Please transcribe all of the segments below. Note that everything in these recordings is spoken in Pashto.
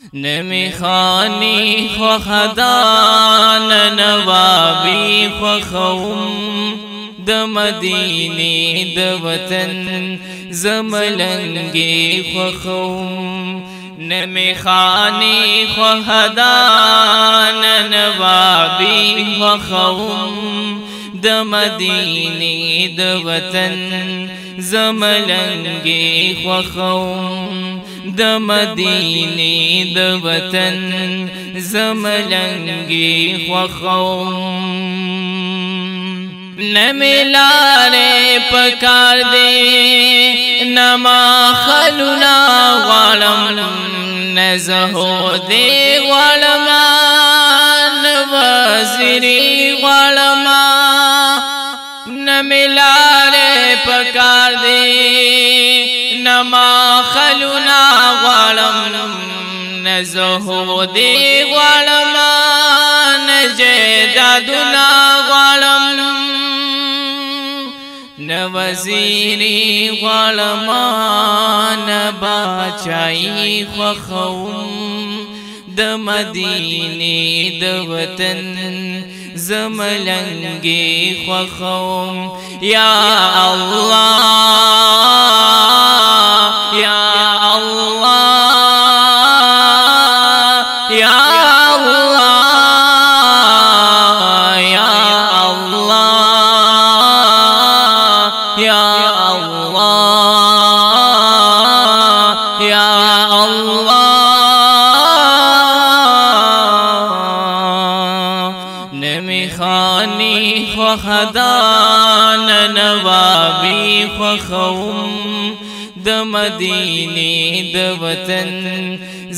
نمی خانی خو خدان نوابی خو خوم د مدینی د وطن زملنگی خو خوم نمی خانی خو خدان نوابی خو خوم د مدینی د وطن زملنگی خو خوم د مدینی د وطن زملنگی خو خوم نملاره پکار دے نما خلونا غالم نزهو دے غالما نوازری غالما نملاره پکار دے نما خلونا غالم نزهو دے غالما نجدادنا غالم نوزیری غالما نباچائی خو خوم د مدینی د وطن زملنگی خو خوم یا اللہ یا اللہ یا خدان نوابی خو خوم د مدینی د وطن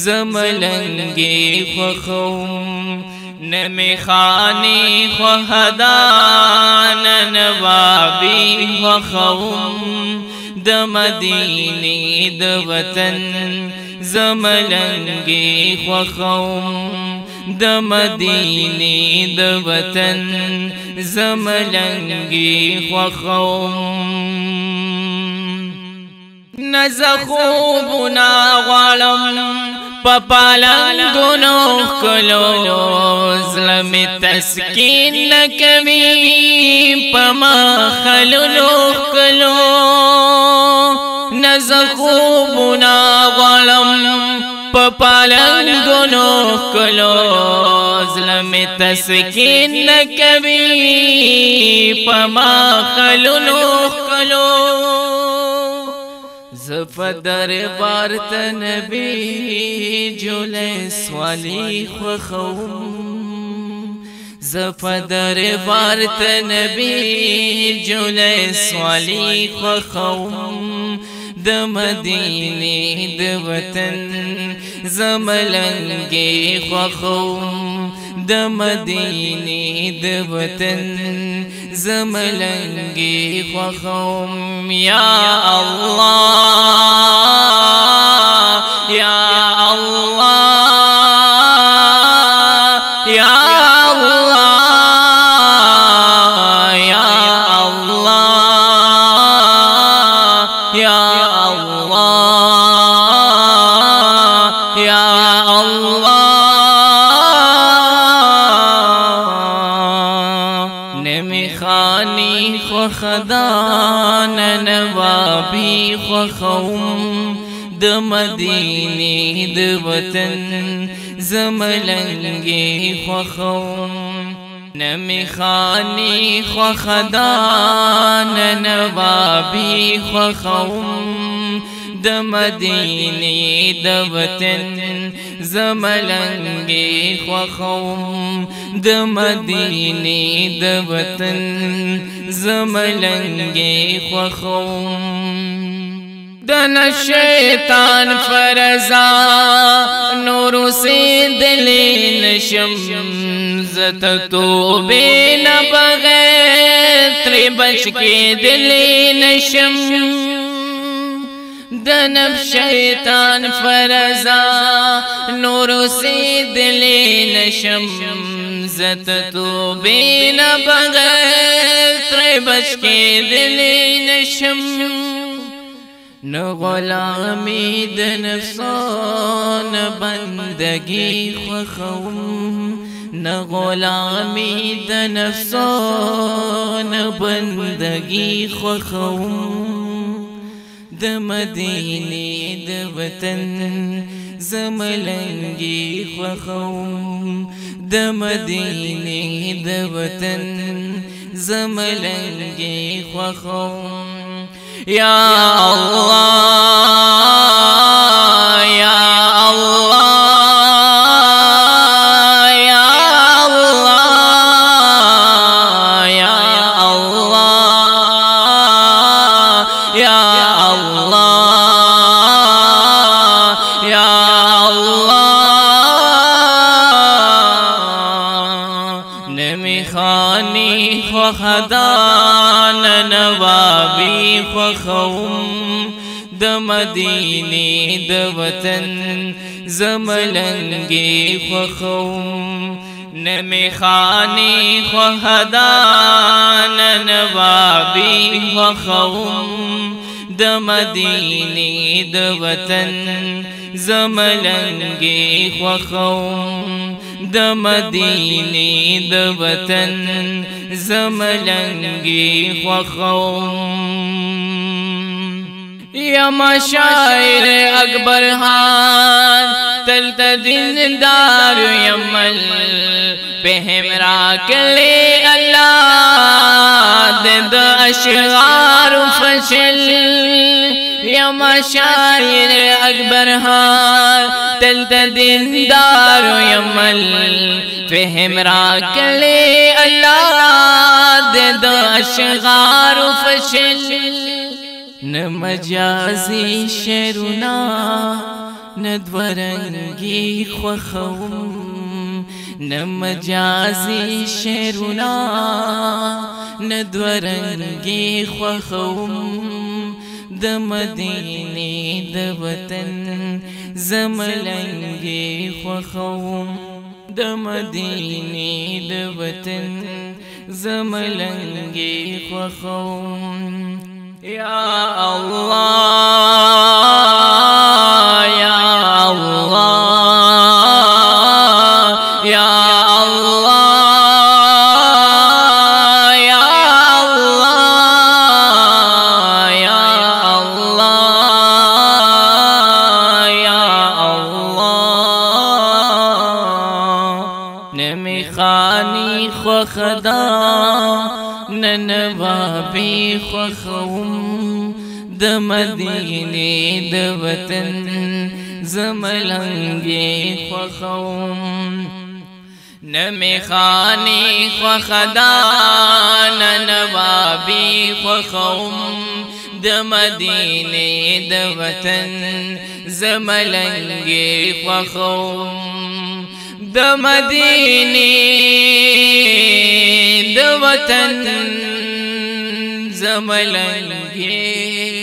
زملنگی خو خوم نمی خانی خو خدان نوابی خو خوم د مدینی د وطن زملنگی خو خوم د مدینی د وطن زملنگی خو خوم نزخوبنا غالم پپالنگونو کلو ظلم تسکین نکوی پما خلونو کلو نزخوبنا غالم پپالنگونو کلو ظلم تسکین نکوی پما خلونو کلو زفدر بارت نبی جولیس والی خو خوم زفدر بارت نبی جولیس والی خو خوم د مدینی د وطن زملنگی خو خوم د مدینی د وطن زملنگی خو خوم یا اللہ یا اللہ یا اللہ یا اللہ یا اللہ یا اللہ نمی خانی خو خدان نوابی خو خوم د مدینی د وطن زملنگی خو خوم نمی خانی خو خدان نوابی خو خوم د مدینی د وطن زملنگی خو خوم د مدینی د وطن زملنگی خو خوم دن شیطان فرزا نور سے دلی نشم زت توبے نہ بغیر تری بچ کے دلی نشم دنب شیطان فرزا نور سے دلی نشم زت توبے نہ بغیر تری بچ کے دلی نشم न غلامی د نفسان بندگی خوخوم न غلامی د نفسان بندگی خوخوم د مدینه د وطن زملنگی خوخوم د مدینه د وطن زملنگی خوخوم یا اللہ یا اللہ یا اللہ یا اللہ یا اللہ یا اللہ نمی خانی خوخدان نوابی خوخوم د مدینه د وطن زملنگی خوخوم نمی خانی خوخدان نوابی خوخوم د مدینه د وطن زملنگی خوخوم د مدینه د وطن زملنگی خوخوم یا مشاعر اکبر خان تلت دیندار یمل بہم راکلی اللہ دد اشغار فشل یا مشاعر اکبر خان تلت دیندار یمل بہم راکلی اللہ دد اشغار فشل न मजाजी शेरुना न द्वरंगी ख्वखौम न मजाजी शेरुना न द्वरंगी ख्वखौम द मदीने द वतन जमलंगी ख्वखौम द मदीने द वतन जमलंगी ख्वखौम या अल्लाह या अल्लाह या अल्लाह या अल्लाह या अल्लाह या अल्लाह नमी खानी ख्वखदा नवाबी خوخوم د مدینه د وطن زملنگی خوخوم نمی خانی خوخدان نوابی خوخوم د مدینه د وطن زملنگی خوخوم د مدینه د وطن زملنگی